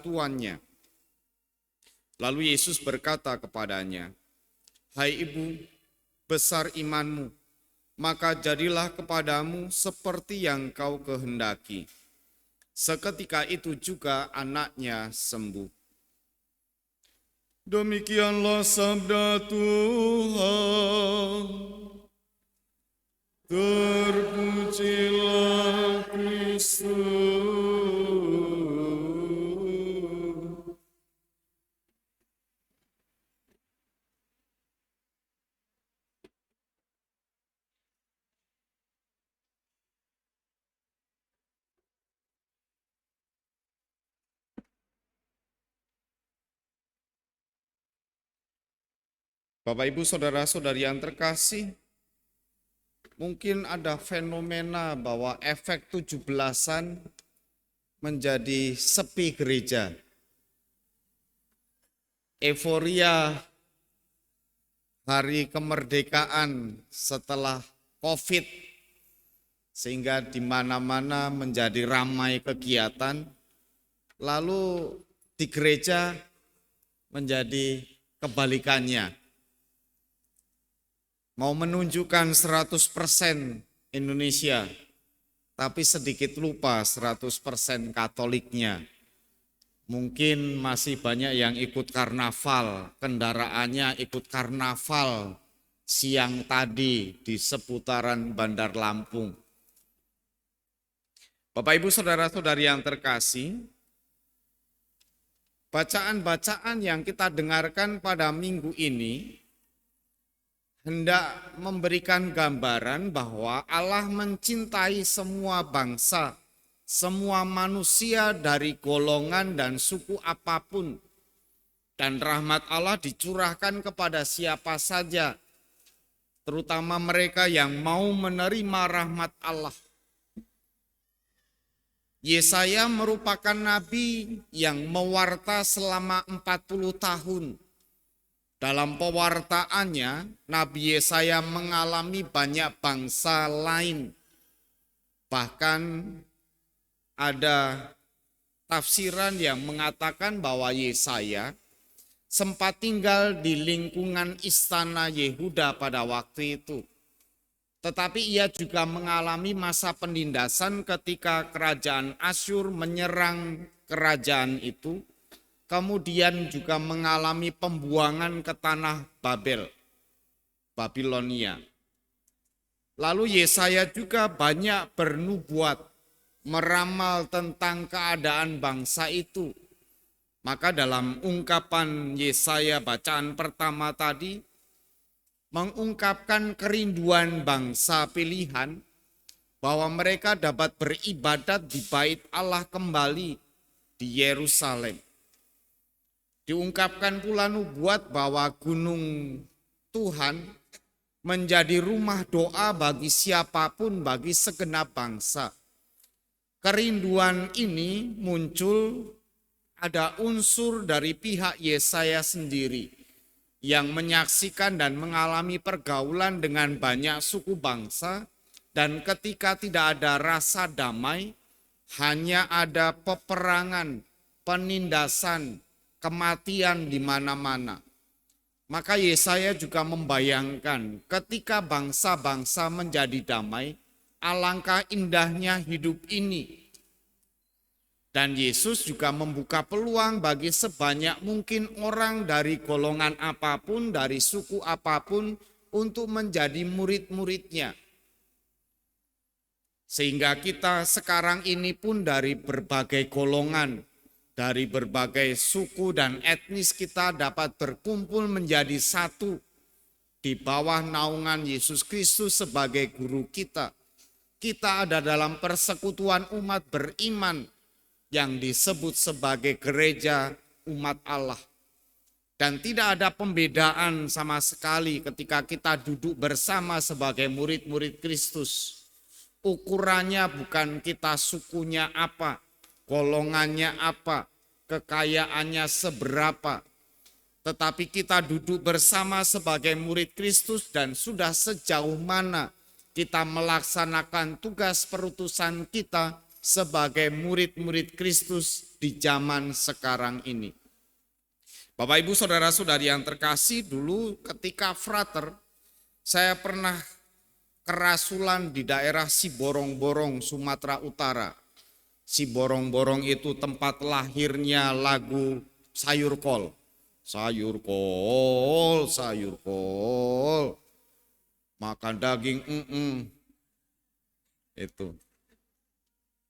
tuannya. Lalu Yesus berkata kepadanya, "Hai ibu, besar imanmu, maka jadilah kepadamu seperti yang kau kehendaki." Seketika itu juga anaknya sembuh. Demikianlah sabda Tuhan. Terpujilah Kristus. Bapak, Ibu, saudara-saudari yang terkasih, mungkin ada fenomena bahwa efek 17-an menjadi sepi gereja. Euforia hari kemerdekaan setelah COVID, sehingga di mana-mana menjadi ramai kegiatan, lalu di gereja menjadi kebalikannya. Mau menunjukkan 100% Indonesia, tapi sedikit lupa 100% Katoliknya. Mungkin masih banyak yang ikut karnaval, kendaraannya ikut karnaval siang tadi di seputaran Bandar Lampung. Bapak, Ibu, saudara-saudari yang terkasih, bacaan-bacaan yang kita dengarkan pada minggu ini hendak memberikan gambaran bahwa Allah mencintai semua bangsa, semua manusia dari golongan dan suku apapun. Dan rahmat Allah dicurahkan kepada siapa saja, terutama mereka yang mau menerima rahmat Allah. Yesaya merupakan nabi yang mewarta selama 40 tahun. Dalam pewartaannya, Nabi Yesaya mengalami banyak bangsa lain. Bahkan ada tafsiran yang mengatakan bahwa Yesaya sempat tinggal di lingkungan istana Yehuda pada waktu itu. Tetapi ia juga mengalami masa penindasan ketika kerajaan Asyur menyerang kerajaan itu. Kemudian juga mengalami pembuangan ke tanah Babel, Babilonia. Lalu Yesaya juga banyak bernubuat, meramal tentang keadaan bangsa itu. Maka dalam ungkapan Yesaya bacaan pertama tadi, mengungkapkan kerinduan bangsa pilihan, bahwa mereka dapat beribadat di bait Allah kembali di Yerusalem. Diungkapkan pula nubuat bahwa gunung Tuhan menjadi rumah doa bagi siapapun, bagi segenap bangsa. Kerinduan ini muncul, ada unsur dari pihak Yesaya sendiri yang menyaksikan dan mengalami pergaulan dengan banyak suku bangsa, dan ketika tidak ada rasa damai, hanya ada peperangan, penindasan, kematian di mana-mana. Maka Yesaya juga membayangkan ketika bangsa-bangsa menjadi damai, alangkah indahnya hidup ini. Dan Yesus juga membuka peluang bagi sebanyak mungkin orang dari golongan apapun, dari suku apapun, untuk menjadi murid-muridnya. Sehingga kita sekarang ini pun dari berbagai golongan, dari berbagai suku dan etnis, kita dapat berkumpul menjadi satu di bawah naungan Yesus Kristus sebagai guru kita. Kita ada dalam persekutuan umat beriman yang disebut sebagai gereja umat Allah. Dan tidak ada pembedaan sama sekali ketika kita duduk bersama sebagai murid-murid Kristus. Ukurannya bukan kita sukunya apa, golongannya apa, kekayaannya seberapa. Tetapi kita duduk bersama sebagai murid Kristus dan sudah sejauh mana kita melaksanakan tugas perutusan kita sebagai murid-murid Kristus di zaman sekarang ini. Bapak Ibu Saudara-saudari yang terkasih, dulu ketika frater, saya pernah kerasulan di daerah Siborong-Borong, Sumatera Utara. Siborong-Borong itu tempat lahirnya lagu Sayur Kol. Sayur kol, sayur kol, makan daging, itu.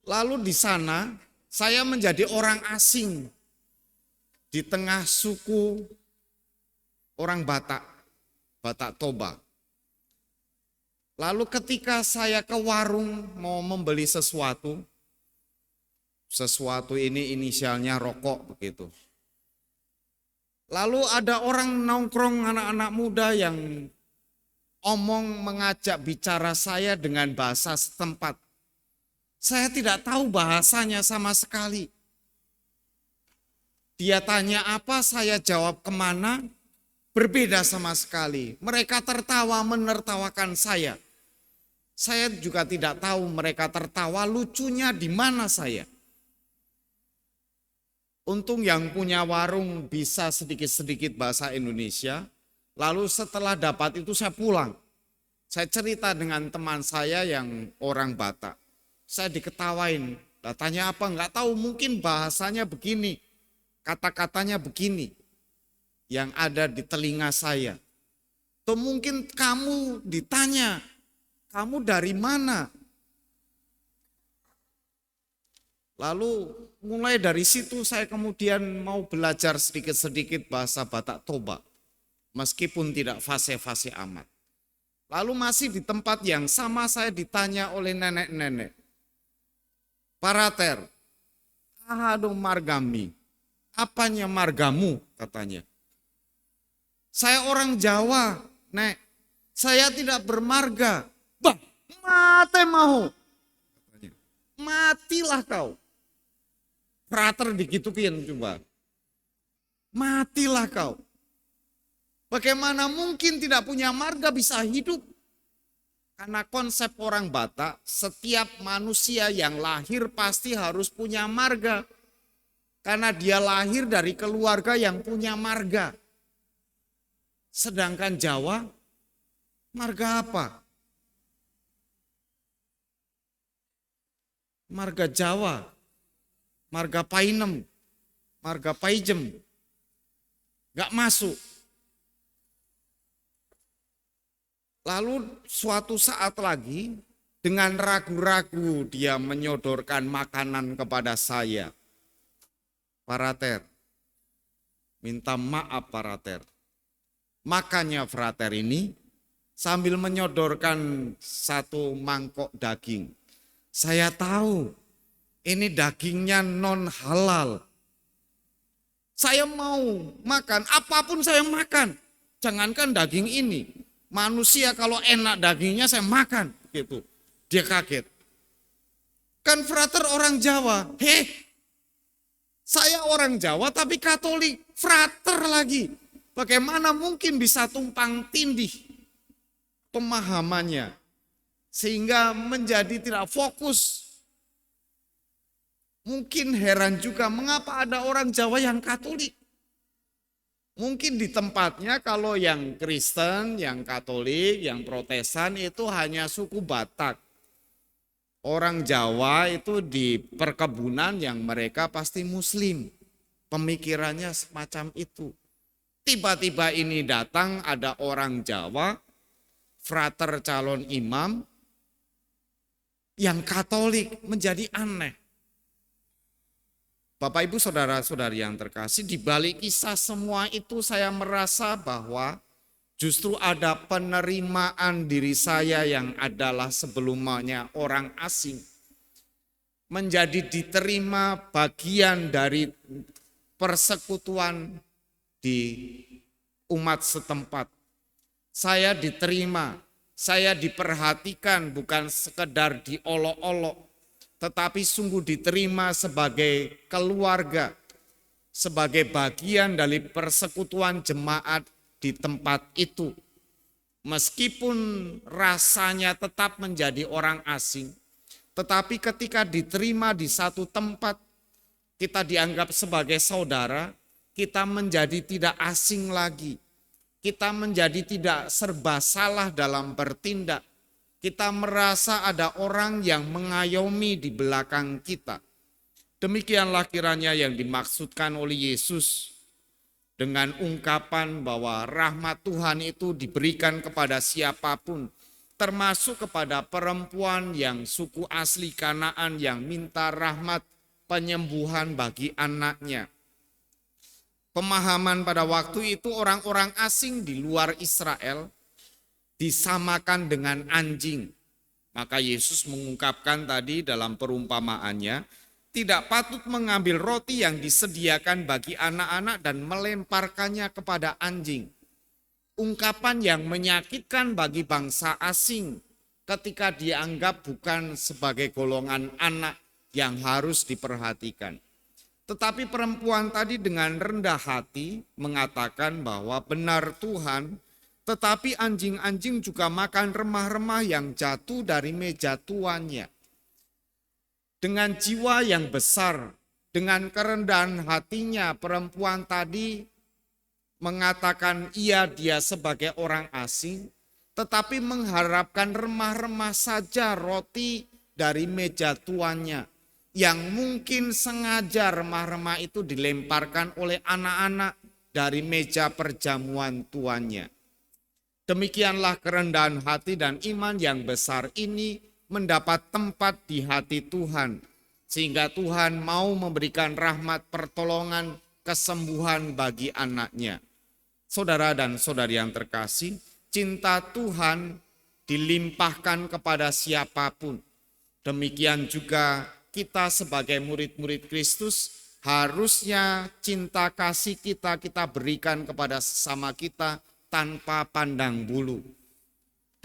Lalu di sana saya menjadi orang asing di tengah suku orang Batak, Batak Toba. Lalu ketika saya ke warung mau membeli sesuatu ini inisialnya rokok begitu. Lalu ada orang nongkrong anak-anak muda yang mengajak bicara saya dengan bahasa setempat. Saya tidak tahu bahasanya sama sekali. Dia tanya apa, saya jawab kemana, berbeda sama sekali. Mereka tertawa menertawakan saya. Saya juga tidak tahu mereka tertawa, lucunya di mana saya. Untung yang punya warung bisa sedikit-sedikit bahasa Indonesia. Lalu setelah dapat itu saya pulang. Saya cerita dengan teman saya yang orang Batak. Saya diketawain. Tanya apa, enggak tahu, mungkin bahasanya begini. Kata-katanya begini yang ada di telinga saya. Atau mungkin kamu ditanya, kamu dari mana? Lalu mulai dari situ saya kemudian mau belajar sedikit-sedikit bahasa Batak Toba. Meskipun tidak fasih-fasih amat. Lalu masih di tempat yang sama saya ditanya oleh nenek-nenek. Parater, aduh margami. Apanya margamu katanya. Saya orang Jawa, Nek. Saya tidak bermarga. Bah, mate mau. Katanya. Matilah kau. Frater digituin coba. Matilah kau. Bagaimana mungkin tidak punya marga bisa hidup? Karena konsep orang Batak, setiap manusia yang lahir pasti harus punya marga. Karena dia lahir dari keluarga yang punya marga. Sedangkan Jawa, marga apa? Marga Jawa, marga Painem, marga Paijem. Gak masuk. Lalu suatu saat lagi, dengan ragu-ragu dia menyodorkan makanan kepada saya. Parater, minta maaf parater. Makannya frater ini sambil menyodorkan satu mangkok daging. Saya tahu ini dagingnya non halal. Saya mau makan, apapun saya makan. Jangankan daging ini. Manusia kalau enak dagingnya saya makan. Gitu. Dia kaget. Kan frater orang Jawa. Saya orang Jawa tapi Katolik, frater lagi. Bagaimana mungkin bisa tumpang tindih pemahamannya. Sehingga menjadi tidak fokus. Mungkin heran juga mengapa ada orang Jawa yang Katolik. Mungkin di tempatnya kalau yang Kristen, yang Katolik, yang Protestan itu hanya suku Batak. Orang Jawa itu di perkebunan yang mereka pasti Muslim. Pemikirannya semacam itu. Tiba-tiba ini datang ada orang Jawa, frater calon imam, yang Katolik, menjadi aneh. Bapak Ibu Saudara-saudari yang terkasih, di balik kisah semua itu saya merasa bahwa justru ada penerimaan diri saya yang adalah sebelumnya orang asing. Menjadi diterima bagian dari persekutuan di umat setempat. Saya diterima, saya diperhatikan bukan sekedar diolok-olok, tetapi sungguh diterima sebagai keluarga, sebagai bagian dari persekutuan jemaat di tempat itu. Meskipun rasanya tetap menjadi orang asing, Tetapi ketika diterima di satu tempat, kita dianggap sebagai saudara, kita menjadi tidak asing lagi. Kita menjadi tidak serba salah dalam bertindak. Kita merasa ada orang yang mengayomi di belakang kita. Demikianlah kiranya yang dimaksudkan oleh Yesus dengan ungkapan bahwa rahmat Tuhan itu diberikan kepada siapapun, termasuk kepada perempuan yang suku asli Kanaan yang minta rahmat penyembuhan bagi anaknya. Pemahaman pada waktu itu orang-orang asing di luar Israel disamakan dengan anjing. Maka Yesus mengungkapkan tadi dalam perumpamaannya, tidak patut mengambil roti yang disediakan bagi anak-anak dan melemparkannya kepada anjing. Ungkapan yang menyakitkan bagi bangsa asing ketika dianggap bukan sebagai golongan anak yang harus diperhatikan. Tetapi perempuan tadi dengan rendah hati mengatakan bahwa benar Tuhan, tetapi anjing-anjing juga makan remah-remah yang jatuh dari meja tuannya. Dengan jiwa yang besar, dengan kerendahan hatinya, perempuan tadi mengatakan dia sebagai orang asing, tetapi mengharapkan remah-remah saja roti dari meja tuannya, yang mungkin sengaja remah-remah itu dilemparkan oleh anak-anak dari meja perjamuan tuannya. Demikianlah kerendahan hati dan iman yang besar ini mendapat tempat di hati Tuhan, sehingga Tuhan mau memberikan rahmat pertolongan kesembuhan bagi anaknya. Saudara dan saudari yang terkasih, cinta Tuhan dilimpahkan kepada siapapun. Demikian juga kita sebagai murid-murid Kristus harusnya cinta kasih kita berikan kepada sesama kita tanpa pandang bulu.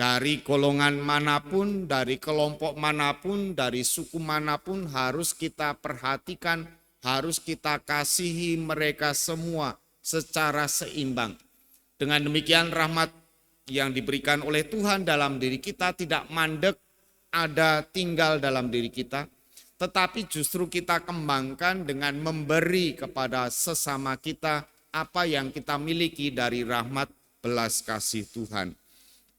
Dari golongan manapun, dari kelompok manapun, dari suku manapun harus kita perhatikan, harus kita kasihi mereka semua secara seimbang. Dengan demikian rahmat yang diberikan oleh Tuhan dalam diri kita tidak mandek ada tinggal dalam diri kita, tetapi justru kita kembangkan dengan memberi kepada sesama kita apa yang kita miliki dari rahmat belas kasih Tuhan.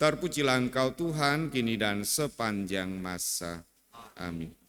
Terpujilah Engkau Tuhan, kini dan sepanjang masa. Amin.